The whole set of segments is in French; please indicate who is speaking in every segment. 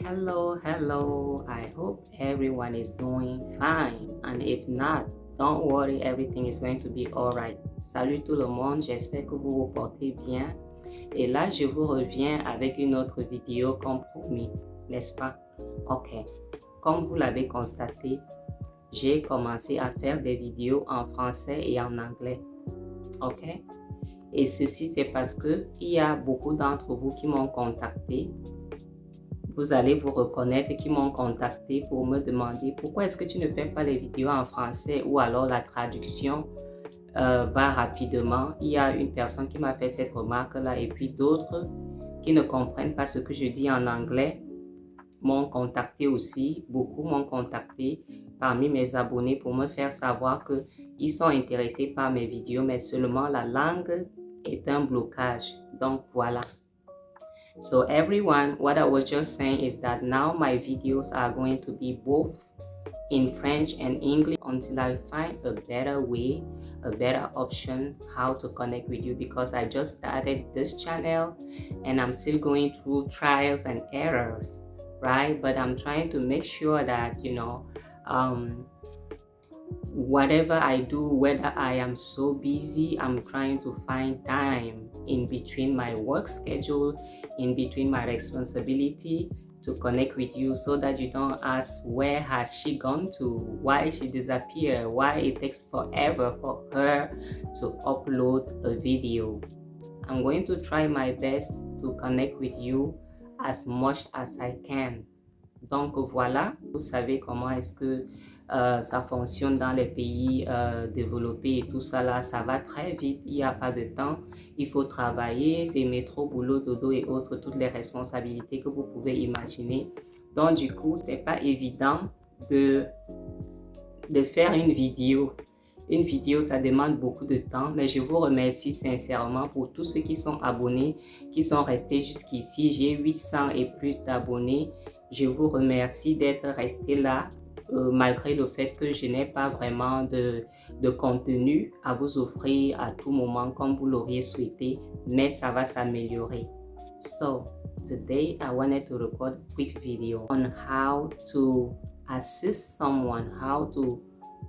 Speaker 1: Hello. I hope everyone is doing fine. And if not, don't worry, everything is going to be alright. Salut tout le monde, j'espère que vous vous portez bien. Et là, je vous reviens avec une autre vidéo comme promis, n'est-ce pas? Ok. Comme vous l'avez constaté, j'ai commencé à faire des vidéos en français et en anglais. Ok? Et ceci, c'est parce que il y a beaucoup d'entre vous qui m'ont contacté. Vous allez vous reconnaître qui m'ont contacté pour me demander pourquoi est-ce que tu ne fais pas les vidéos en français ou alors la traduction va rapidement. Il y a une personne qui m'a fait cette remarque-là et puis d'autres qui ne comprennent pas ce que je dis en anglais m'ont contacté aussi. Beaucoup m'ont contacté parmi mes abonnés pour me faire savoir qu'ils sont intéressés par mes vidéos, mais seulement la langue est un blocage. Donc voilà. So everyone, what I was just saying is that now my videos are going to be both in French and English until I find a better way, a better option how to connect with you, because I just started this channel and I'm still going through trials and errors, right? But I'm trying to make sure that, whatever I do, whether I am so busy, I'm trying to find time in between my work schedule, in between my responsibility to connect with you, so that you don't ask where has she gone to, why she disappeared, why it takes forever for her to upload a video. I'm going to try my best to connect with you as much as I can. Donc voilà, vous savez comment est-ce que ça fonctionne dans les pays développés et tout ça là, ça va très vite, il n'y a pas de temps, il faut travailler, c'est métro, boulot, dodo et autres, toutes les responsabilités que vous pouvez imaginer. Donc du coup, c'est pas évident de faire une vidéo. Une vidéo, ça demande beaucoup de temps, mais je vous remercie sincèrement pour tous ceux qui sont abonnés, qui sont restés jusqu'ici. J'ai 800 et plus d'abonnés. Je vous remercie d'être restés là, malgré le fait que je n'ai pas vraiment de contenu à vous offrir à tout moment comme vous l'auriez souhaité, mais ça va s'améliorer. So, today I wanted to record a quick video on how to assist someone, how to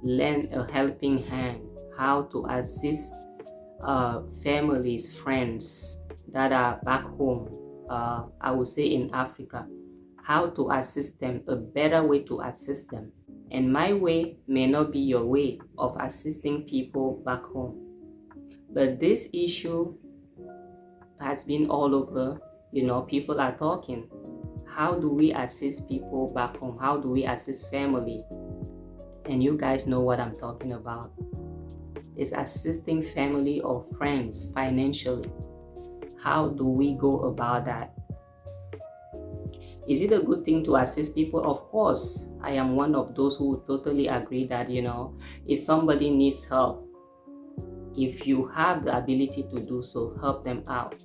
Speaker 1: lend a helping hand, how to assist families, friends that are back home, I would say in Africa, how to assist them, a better way to assist them. And my way may not be your way of assisting people back home. But this issue has been all over, people are talking. How do we assist people back home? How do we assist family? And you guys know what I'm talking about. It's assisting family or friends financially. How do we go about that? Is it a good thing to assist people? Of course, I am one of those who totally agree that, if somebody needs help, if you have the ability to do so, help them out.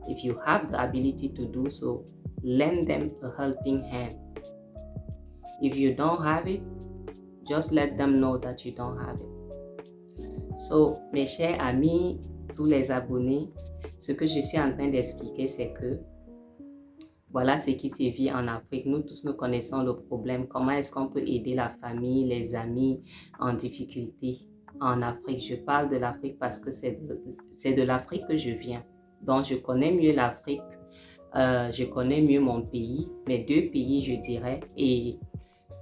Speaker 1: If you have the ability to do so, lend them a helping hand. If you don't have it, just let them know that you don't have it. So, mes chers amis, tous les abonnés, ce que je suis en train d'expliquer, c'est que voilà ce qui se vit en Afrique. Nous tous, nous connaissons le problème. Comment est-ce qu'on peut aider la famille, les amis en difficulté en Afrique? Je parle de l'Afrique parce que c'est de l'Afrique que je viens. Donc, je connais mieux l'Afrique. Je connais mieux mon pays, mes deux pays, je dirais. Et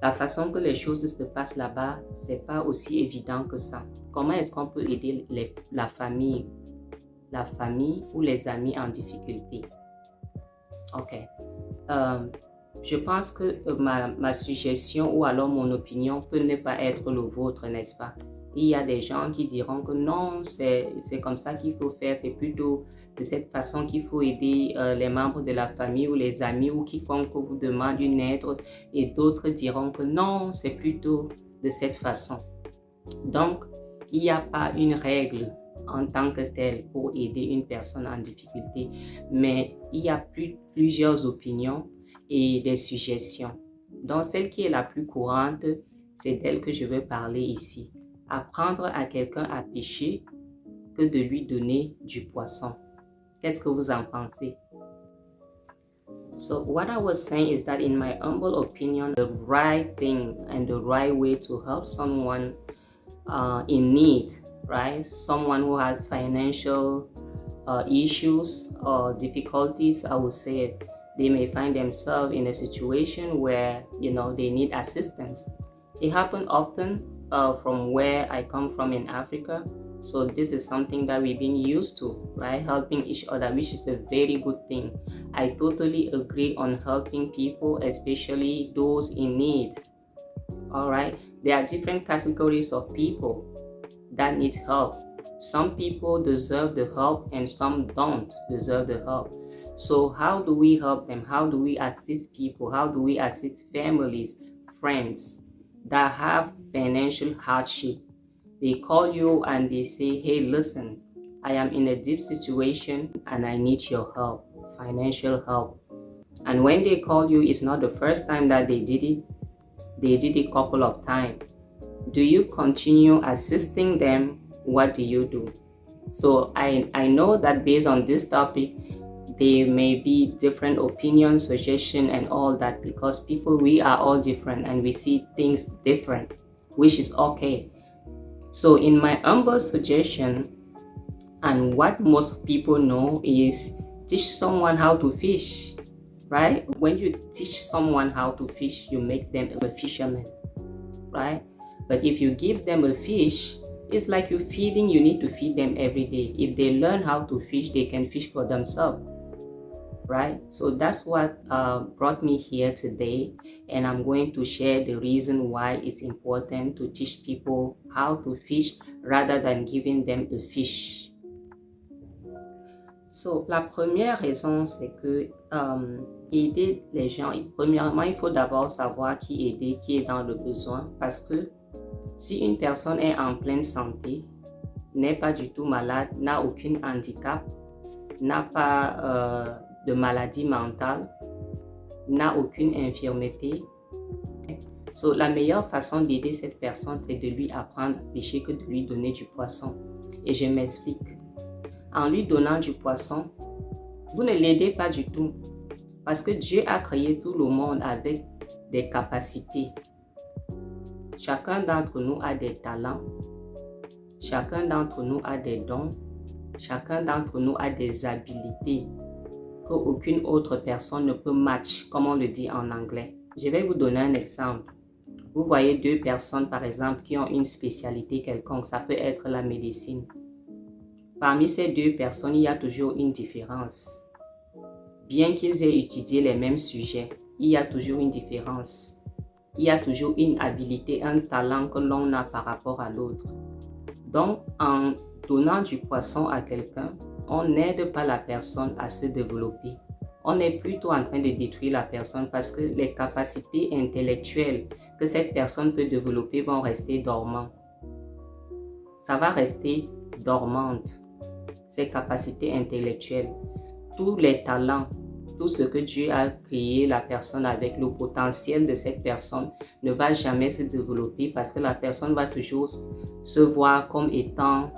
Speaker 1: la façon que les choses se passent là-bas, c'est pas aussi évident que ça. Comment est-ce qu'on peut aider la famille ou les amis en difficulté? Ok. Je pense que ma suggestion ou alors mon opinion peut ne pas être le vôtre, n'est-ce pas? Il y a des gens qui diront que non, c'est comme ça qu'il faut faire, c'est plutôt de cette façon qu'il faut aider les membres de la famille ou les amis ou quiconque vous demande une aide, et d'autres diront que non, c'est plutôt de cette façon. Donc, il n'y a pas une règle en tant que telle pour aider une personne en difficulté, mais il y a plusieurs opinions et des suggestions. Donc, celle qui est la plus courante, c'est d'elle que je veux parler ici. Apprendre à quelqu'un à pêcher que de lui donner du poisson. Qu'est-ce que vous en pensez? So what I was saying is that in my humble opinion, the right thing and the right way to help someone in need, right? Someone who has financial issues or difficulties, I would say they may find themselves in a situation where, they need assistance. It happens often from where I come from in Africa. So this is something that we've been used to, right? Helping each other, which is a very good thing. I totally agree on helping people, especially those in need. All right. There are different categories of people that need help. Some people deserve the help and some don't deserve the help. So how do we help them? How do we assist people? How do we assist families, friends that have financial hardship? They call you and they say, hey, listen, I am in a deep situation and I need your help, financial help. And when they call you, it's not the first time that they did it. They did it a couple of times. Do you continue assisting them? What do you do? So I know that based on this topic, there may be different opinions, suggestion, and all that, because people, we are all different and we see things different, which is okay. So in my humble suggestion, and what most people know, is teach someone how to fish, right? When you teach someone how to fish, you make them a fisherman, right? But if you give them a fish, it's like you need to feed them every day. If they learn how to fish, they can fish for themselves, right? So that's what brought me here today, and I'm going to share the reason why it's important to teach people how to fish rather than giving them a fish. So, la première raison, c'est que aider les gens, premièrement, il faut d'abord savoir qui aider, qui est dans le besoin, parce que si une personne est en pleine santé, n'est pas du tout malade, n'a aucun handicap, n'a pas de maladie mentale, n'a aucune infirmité, so, la meilleure façon d'aider cette personne, c'est de lui apprendre à pêcher que de lui donner du poisson. Et je m'explique. En lui donnant du poisson, vous ne l'aidez pas du tout, parce que Dieu a créé tout le monde avec des capacités. Chacun d'entre nous a des talents, chacun d'entre nous a des dons, chacun d'entre nous a des habilités qu'aucune autre personne ne peut match, comme on le dit en anglais. Je vais vous donner un exemple. Vous voyez deux personnes, par exemple, qui ont une spécialité quelconque. Ça peut être la médecine. Parmi ces deux personnes, il y a toujours une différence. Bien qu'ils aient étudié les mêmes sujets, il y a toujours une différence. Il y a toujours une habilité, un talent que l'on a par rapport à l'autre. Donc, en donnant du poisson à quelqu'un, on n'aide pas la personne à se développer. On est plutôt en train de détruire la personne, parce que les capacités intellectuelles que cette personne peut développer vont rester dormantes. Ça va rester dormante, ces capacités intellectuelles. Tous les talents, tout ce que Dieu a créé la personne avec, le potentiel de cette personne ne va jamais se développer, parce que la personne va toujours se voir comme étant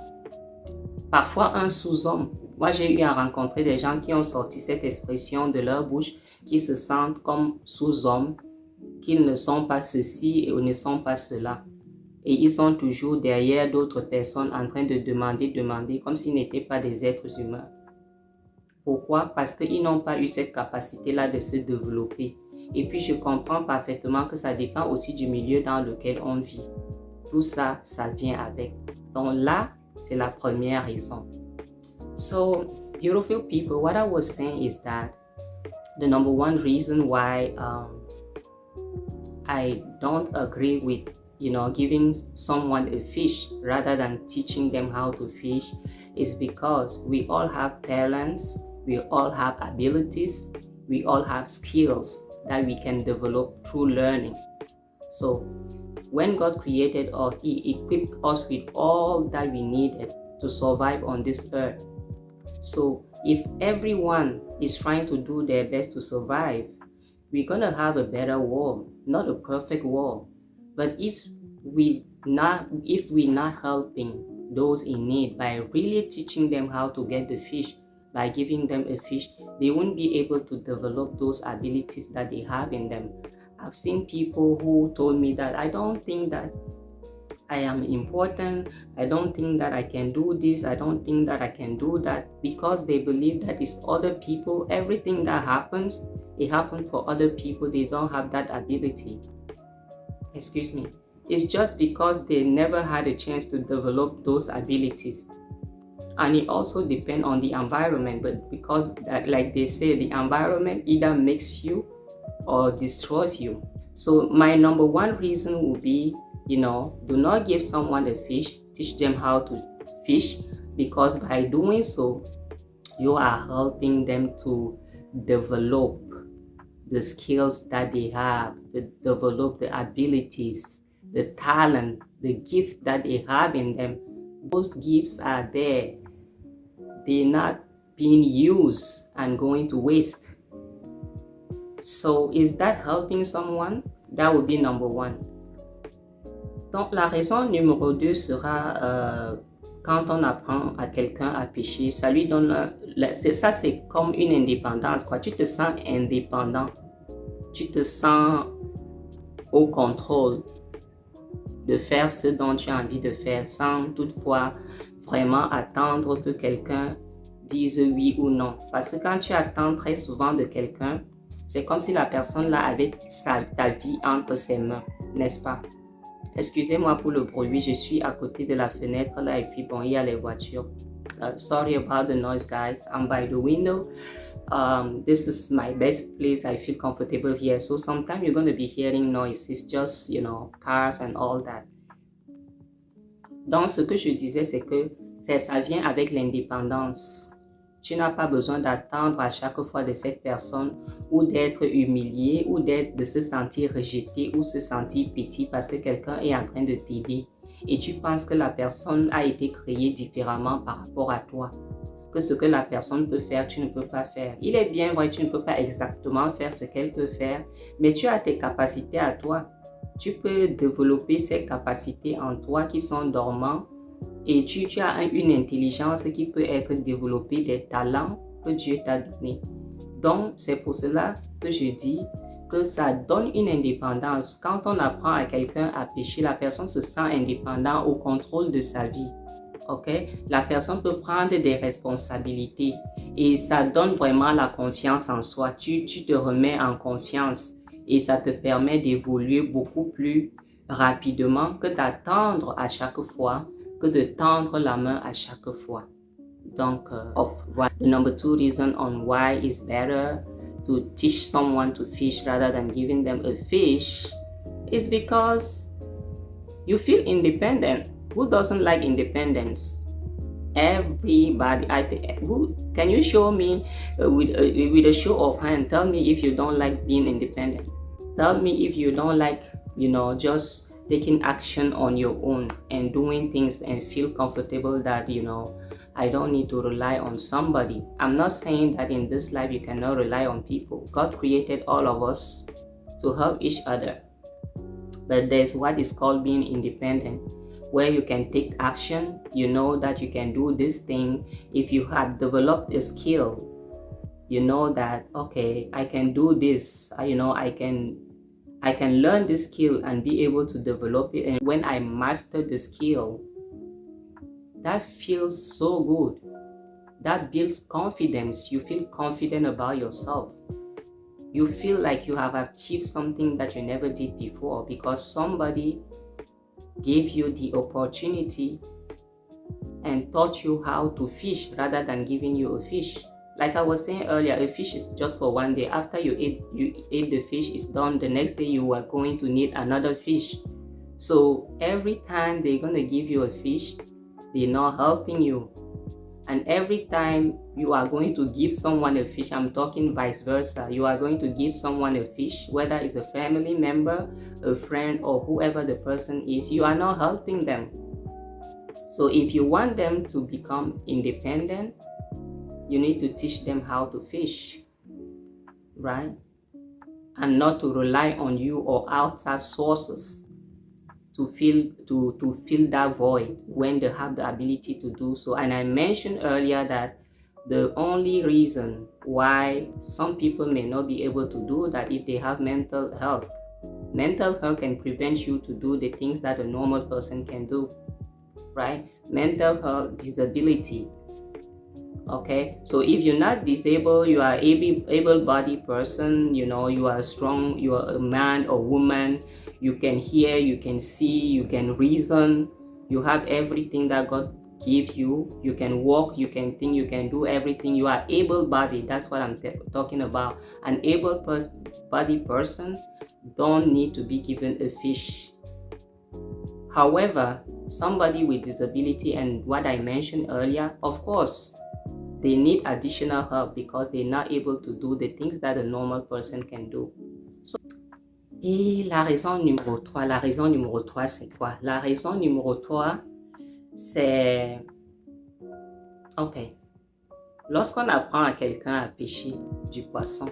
Speaker 1: parfois un sous-homme. Moi, j'ai eu à rencontrer des gens qui ont sorti cette expression de leur bouche, qui se sentent comme sous-hommes, qu'ils ne sont pas ceci et ne sont pas cela. Et ils sont toujours derrière d'autres personnes en train de demander, comme s'ils n'étaient pas des êtres humains. Pourquoi? Parce qu'ils n'ont pas eu cette capacité-là de se développer. Et puis, je comprends parfaitement que ça dépend aussi du milieu dans lequel on vit. Tout ça, ça vient avec. Donc là, c'est la première raison. So, beautiful people, what I was saying is that the number one reason why I don't agree with, giving someone a fish rather than teaching them how to fish is because we all have talents, we all have abilities, we all have skills that we can develop through learning. So, when God created us, He equipped us with all that we needed to survive on this earth. So if everyone is trying to do their best to survive, we're going to have a better world, not a perfect world. But if we're not helping those in need by really teaching them how to get the fish, by giving them a fish, they won't be able to develop those abilities that they have in them. I've seen people who told me that I don't think that I am important, I don't think that I can do this, I don't think that I can do that, because they believe that it's other people. Everything that happens, it happens for other people. They don't have that ability. Excuse me. It's just because they never had a chance to develop those abilities. And it also depends on the environment, but because like they say, the environment either makes you or destroys you. So my number one reason would be, do not give someone a fish, teach them how to fish, because by doing so, you are helping them to develop the skills that they have, develop the abilities, the talent, the gift that they have in them. Those gifts are there. They're not being used and going to waste. So is that helping someone? That would be number one. Donc la raison numéro 2 sera quand on apprend à quelqu'un à pêcher, ça lui donne, ça c'est comme une indépendance, quoi. Tu te sens indépendant, tu te sens au contrôle de faire ce dont tu as envie de faire sans toutefois vraiment attendre que quelqu'un dise oui ou non. Parce que quand tu attends très souvent de quelqu'un, c'est comme si la personne là avait ta vie entre ses mains, n'est-ce pas? Excusez-moi pour le bruit, je suis à côté de la fenêtre là et puis bon, il y a les voitures. Sorry about the noise, guys. I'm by the window. This is my best place. I feel comfortable here. So sometimes you're going to be hearing noise. It's just, cars and all that. Donc, ce que je disais, c'est que ça vient avec l'indépendance. Tu n'as pas besoin d'attendre à chaque fois de cette personne ou d'être humilié ou de se sentir rejeté ou se sentir petit parce que quelqu'un est en train de t'aider et tu penses que la personne a été créée différemment par rapport à toi. Que ce que la personne peut faire, tu ne peux pas faire. Il est bien vrai, tu ne peux pas exactement faire ce qu'elle peut faire, mais tu as tes capacités à toi. Tu peux développer ces capacités en toi qui sont dormantes et tu as une intelligence qui peut être développée, des talents que Dieu t'a donnés. Donc, c'est pour cela que je dis que ça donne une indépendance. Quand on apprend à quelqu'un à pêcher, la personne se sent indépendante au contrôle de sa vie. Okay? La personne peut prendre des responsabilités et ça donne vraiment la confiance en soi. Tu te remets en confiance et ça te permet d'évoluer beaucoup plus rapidement que d'attendre à chaque fois, que de tendre la main à chaque fois. Donc, the number 2 reason on why it's better to teach someone to fish rather than giving them a fish is because you feel independent. Who doesn't like independence? Everybody. Can you show me with a show of hand? Tell me if you don't like being independent. Tell me if you don't like, just taking action on your own and doing things and feel comfortable that, I don't need to rely on somebody. I'm not saying that in this life you cannot rely on people. God created all of us to help each other. But there's what is called being independent, where you can take action. You know that you can do this thing. If you have developed a skill, you know that, okay, I can do this. I can learn this skill and be able to develop it. And when I master the skill, that feels so good. That builds confidence. You feel confident about yourself. You feel like you have achieved something that you never did before because somebody gave you the opportunity and taught you how to fish rather than giving you a fish. Like I was saying earlier, a fish is just for one day. After you ate the fish, it's done. The next day you are going to need another fish. So every time they're going to give you a fish, they're not helping you. And every time you are going to give someone a fish, I'm talking vice versa, you are going to give someone a fish, whether it's a family member, a friend, or whoever the person is, you are not helping them. So if you want them to become independent, you need to teach them how to fish, right? And not to rely on you or outside sources to fill that void when they have the ability to do so. And I mentioned earlier that The only reason why some people may not be able to do that if they have mental health. Mental health can prevent you to do the things that a normal person can do, right? Mental health, disability. Okay, so if you're not disabled, you are able-bodied person, you are strong, you are a man or woman, you can hear, you can see, you can reason, you have everything that God gives you, you can walk, you can think, you can do everything, you are able-bodied. That's what I'm talking about. An able-bodied person don't need to be given a fish. However, somebody with disability and what I mentioned earlier, of course, they need additional help because they're not able to do the things that a normal person can do. Et la raison numéro 3, c'est quoi? La raison numéro 3, c'est... Ok. Lorsqu'on apprend à quelqu'un à pêcher du poisson,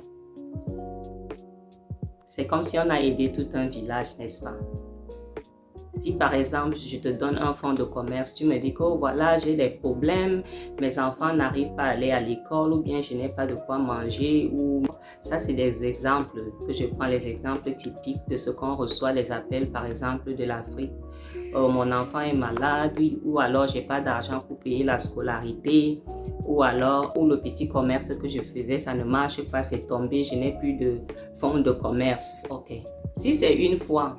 Speaker 1: c'est comme si on a aidé tout un village, n'est-ce pas? Si par exemple, je te donne un fonds de commerce, tu me dis que oh, voilà, j'ai des problèmes, mes enfants n'arrivent pas à aller à l'école ou bien je n'ai pas de quoi manger. Ou ça, c'est des exemples que je prends, les exemples typiques de ce qu'on reçoit, les appels par exemple de l'Afrique. Mon enfant est malade, ou alors j'ai pas d'argent pour payer la scolarité, ou alors ou le petit commerce que je faisais, ça ne marche pas, c'est tombé, je n'ai plus de fonds de commerce. Ok. Si c'est une fois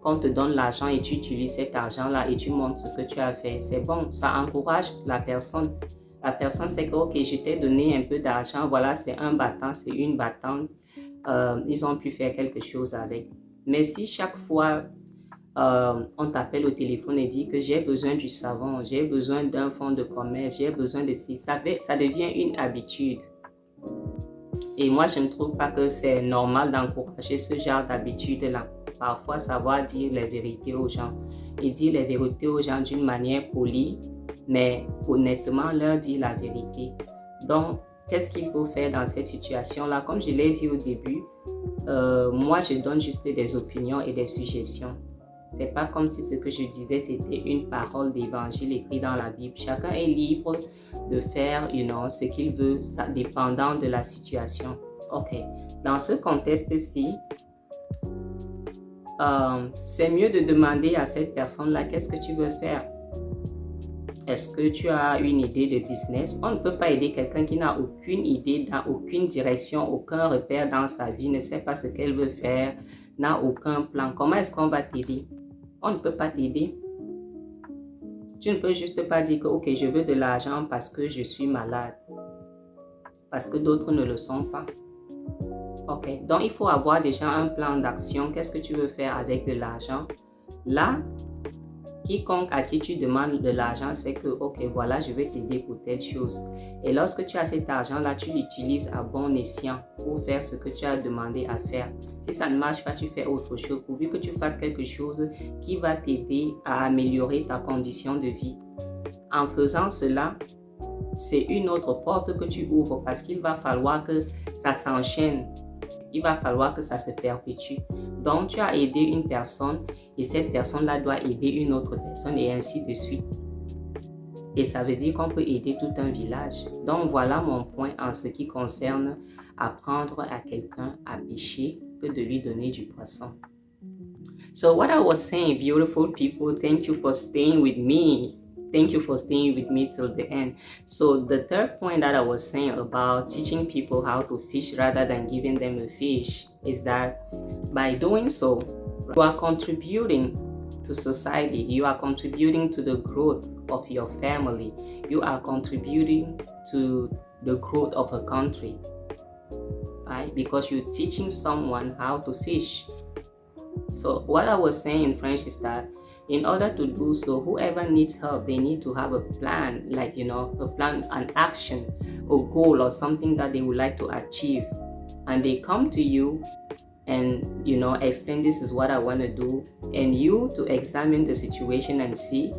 Speaker 1: qu'on te donne l'argent et tu utilises cet argent-là et tu montres ce que tu as fait, c'est bon, ça encourage la personne. La personne sait que, ok, je t'ai donné un peu d'argent, voilà, c'est un battant, c'est une battante, ils ont pu faire quelque chose avec. Mais si chaque fois, on t'appelle au téléphone et dit que j'ai besoin du savon, j'ai besoin d'un fonds de commerce, j'ai besoin de ci, ça devient une habitude. Et moi, je ne trouve pas que c'est normal d'encourager ce genre d'habitude-là. Parfois, savoir dire les vérités aux gens. Et dire les vérités aux gens d'une manière polie, mais honnêtement leur dire la vérité. Donc, qu'est-ce qu'il faut faire dans cette situation-là? Comme je l'ai dit au début, moi, je donne juste des opinions et des suggestions. C'est pas comme si ce que je disais, c'était une parole d'évangile écrite dans la Bible. Chacun est libre de faire, ce qu'il veut, ça dépendant de la situation. Ok. Dans ce contexte-ci, c'est mieux de demander à cette personne-là, qu'est-ce que tu veux faire? Est-ce que tu as une idée de business? On ne peut pas aider quelqu'un qui n'a aucune idée, dans aucune direction, aucun repère dans sa vie, ne sait pas ce qu'elle veut faire, n'a aucun plan. Comment est-ce qu'on va t'aider? On ne peut pas t'aider. Tu ne peux juste pas dire que, ok, je veux de l'argent parce que je suis malade. Parce que d'autres ne le sont pas. Ok, donc il faut avoir déjà un plan d'action. Qu'est-ce que tu veux faire avec de l'argent? Là, quiconque à qui tu demandes de l'argent, c'est que, ok, voilà, je vais t'aider pour telle chose. Et lorsque tu as cet argent-là, tu l'utilises à bon escient pour faire ce que tu as demandé à faire. Si ça ne marche pas, tu fais autre chose, pourvu que tu fasses quelque chose qui va t'aider à améliorer ta condition de vie. En faisant cela, c'est une autre porte que tu ouvres parce qu'il va falloir que ça s'enchaîne. Il va falloir que ça se perpétue. Donc, tu as aidé une personne et cette personne-là doit aider une autre personne et ainsi de suite. Et ça veut dire qu'on peut aider tout un village. Donc, voilà mon point en ce qui concerne apprendre à quelqu'un à pêcher que de lui donner du poisson. So, what I was saying, beautiful people, thank you for staying with me. Thank you for staying with me till the end. So the third point that I was saying about teaching people how to fish rather than giving them a fish is that by doing so, you are contributing to society. You are contributing to the growth of your family. You are contributing to the growth of a country, right? Because you're teaching someone how to fish. So what I was saying in French is that in order to do so, whoever needs help, they need to have a plan, like, a plan, an action, a goal or something that they would like to achieve. And they come to you and, explain this is what I want to do. And you to examine the situation and see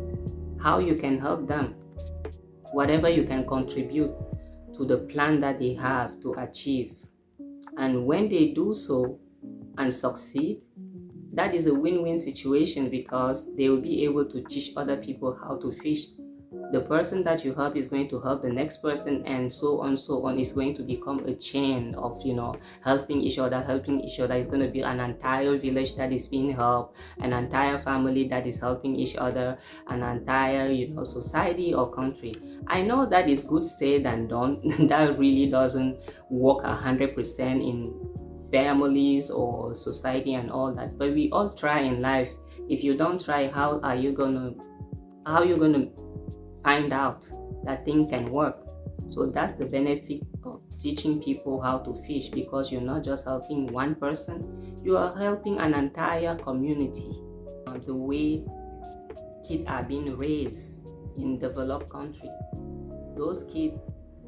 Speaker 1: how you can help them. Whatever you can contribute to the plan that they have to achieve. And when they do so and succeed, that is a win-win situation because they will be able to teach other people how to fish. The person that you help is going to help the next person, and so on, so on. It's going to become a chain of, helping each other, helping each other. It's going to be an entire village that is being helped, an entire family that is helping each other, an entire, society or country. I know that is good said and done. That really doesn't work 100% in families or society and all that, but we all try in life. If you don't try, how you gonna find out that thing can work? So that's the benefit of teaching people how to fish, because you're not just helping one person, you are helping an entire community. The way kids are being raised in developed country, those kids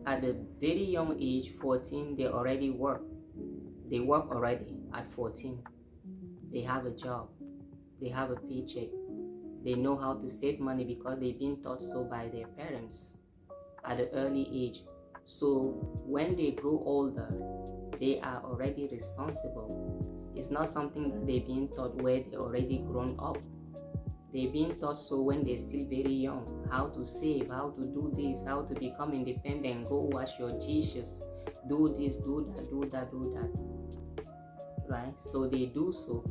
Speaker 1: at a very young age, 14, they already work. They work already at 14. They have a job, they have a paycheck, they know how to save money because they've been taught so by their parents at an early age. So when they grow older, they are already responsible. It's not something that they've been taught where they're already grown up. They've been taught so when they're still very young, how to save, how to do this, how to become independent, go wash your dishes, do this, do that, do that, do that. Right? So they do so.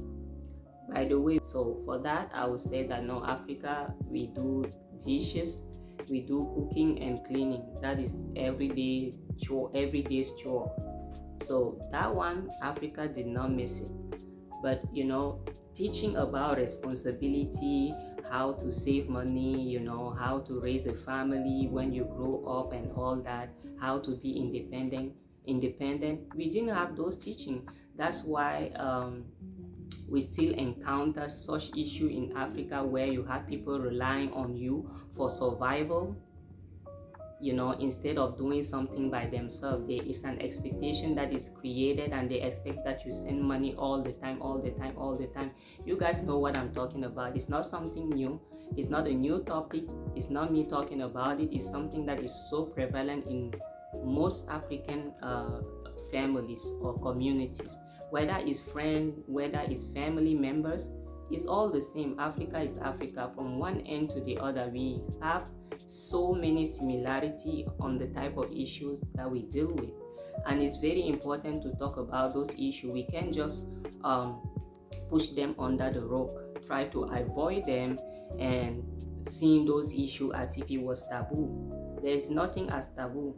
Speaker 1: By the way, so for that, I would say that no, Africa, we do dishes, we do cooking and cleaning. That is everyday chore, everyday's chore. So that one, Africa did not miss it. But teaching about responsibility, how to save money, how to raise a family when you grow up and all that, how to be independent. We didn't have those teaching. That's why we still encounter such issue in Africa, where you have people relying on you for survival. Instead of doing something by themselves, there is an expectation that is created, and they expect that you send money all the time, all the time, all the time. You guys know what I'm talking about. It's not something new. It's not a new topic. It's not me talking about it. It's something that is so prevalent in most African families or communities. Whether it's friends, whether it's family members, it's all the same. Africa is Africa. From one end to the other, we have so many similarity on the type of issues that we deal with, and it's very important to talk about those issues. We can't just push them under the rug, try to avoid them, and seeing those issues as if it was taboo. There is nothing as taboo.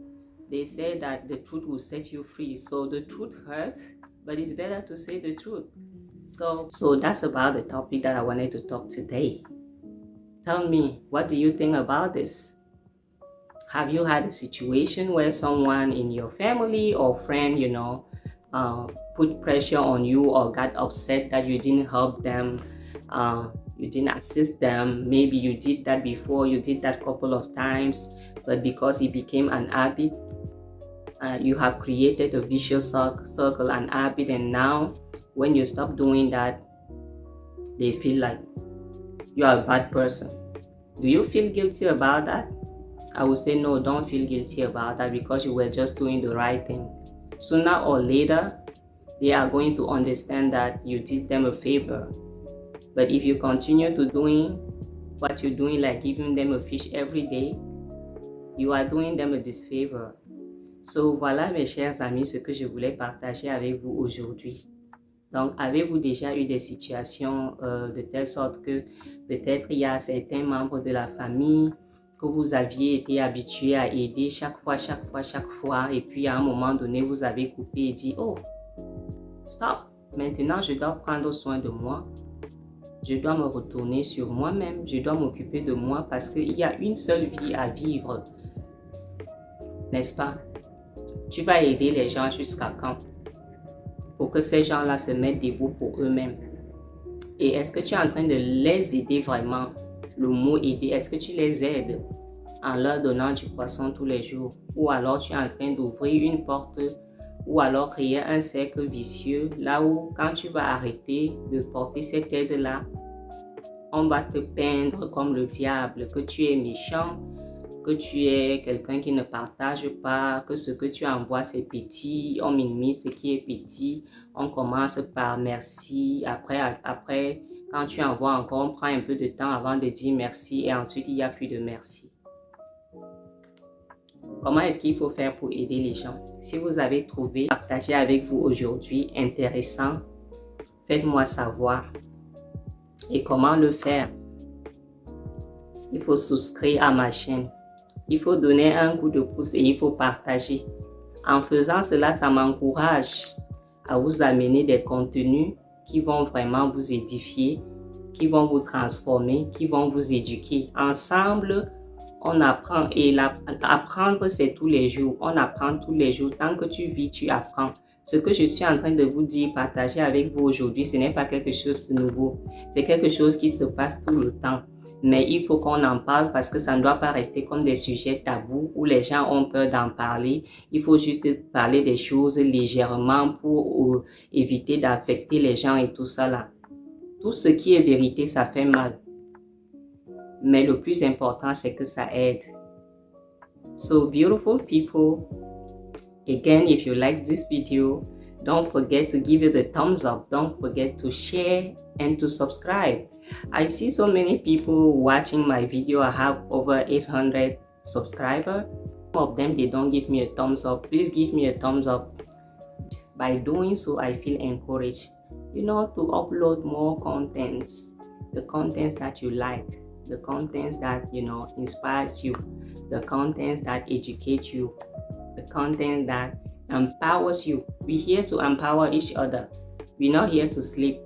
Speaker 1: They say that the truth will set you free, so the truth hurts, but it's better to say the truth. So that's about the topic that I wanted to talk today. Tell me, what do you think about this? Have you had a situation where someone in your family or friend, put pressure on you or got upset that you didn't help them, you didn't assist them? Maybe you did that before, you did that a couple of times, but because it became an habit, you have created a vicious circle and habit, and now when you stop doing that, they feel like you are a bad person. Do you feel guilty about that? I would say no, don't feel guilty about that, because you were just doing the right thing. Sooner or later, they are going to understand that you did them a favor. But if you continue to doing what you're doing, like giving them a fish every day, you are doing them a disfavor. So voilà mes chers amis, ce que je voulais partager avec vous aujourd'hui. Donc, avez-vous déjà eu des situations de telle sorte que peut-être il y a certains membres de la famille que vous aviez été habitué à aider chaque fois, et puis à un moment donné, vous avez coupé et dit, oh, stop, maintenant je dois prendre soin de moi, je dois me retourner sur moi-même, je dois m'occuper de moi, parce qu'il y a une seule vie à vivre, n'est-ce pas? Tu vas aider les gens jusqu'à quand? Pour que ces gens-là se mettent debout pour eux-mêmes. Et est-ce que tu es en train de les aider vraiment? Le mot aider, est-ce que tu les aides en leur donnant du poisson tous les jours? Ou alors tu es en train d'ouvrir une porte, ou alors créer un cercle vicieux, là où quand tu vas arrêter de porter cette aide-là, on va te peindre comme le diable, que tu es méchant, que tu es quelqu'un qui ne partage pas, que ce que tu envoies c'est petit, on minimise ce qui est petit, on commence par merci, après quand tu envoies encore, on prend un peu de temps avant de dire merci, et ensuite il n'y a plus de merci. Comment est-ce qu'il faut faire pour aider les gens? Si vous avez trouvé, partagez avec vous aujourd'hui, intéressant, faites-moi savoir. Et comment le faire? Il faut souscrire à ma chaîne. Il faut donner un coup de pouce et il faut partager. En faisant cela, ça m'encourage à vous amener des contenus qui vont vraiment vous édifier, qui vont vous transformer, qui vont vous éduquer. Ensemble, on apprend et apprendre, c'est tous les jours. On apprend tous les jours. Tant que tu vis, tu apprends. Ce que je suis en train de vous dire, partager avec vous aujourd'hui, ce n'est pas quelque chose de nouveau. C'est quelque chose qui se passe tout le temps. Mais il faut qu'on en parle parce que ça ne doit pas rester comme des sujets tabous où les gens ont peur d'en parler. Il faut juste parler des choses légèrement pour éviter d'affecter les gens et tout ça là. Tout ce qui est vérité, ça fait mal. Mais le plus important, c'est que ça aide. So beautiful people, again, if you like this video, don't forget to give it a thumbs up. Don't forget to share and to subscribe. I see so many people watching my video. I have over 800 subscribers. Some of them, they don't give me a thumbs up. Please give me a thumbs up. By doing so, I feel encouraged, to upload more contents, the contents that you like, the contents that, inspires you, the contents that educate you, the content that empowers you. We're here to empower each other. We're not here to sleep.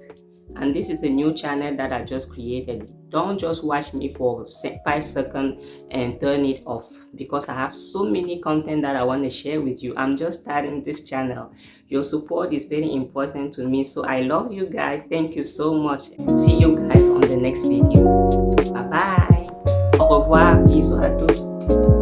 Speaker 1: And this is a new channel that I just created. Don't just watch me for 5 seconds and turn it off, because I have so many content that I want to share with you. I'm just starting this channel. Your support is very important to me. So I love you guys. Thank you so much. See you guys on the next video. Bye bye. Au revoir. Bisous à tous.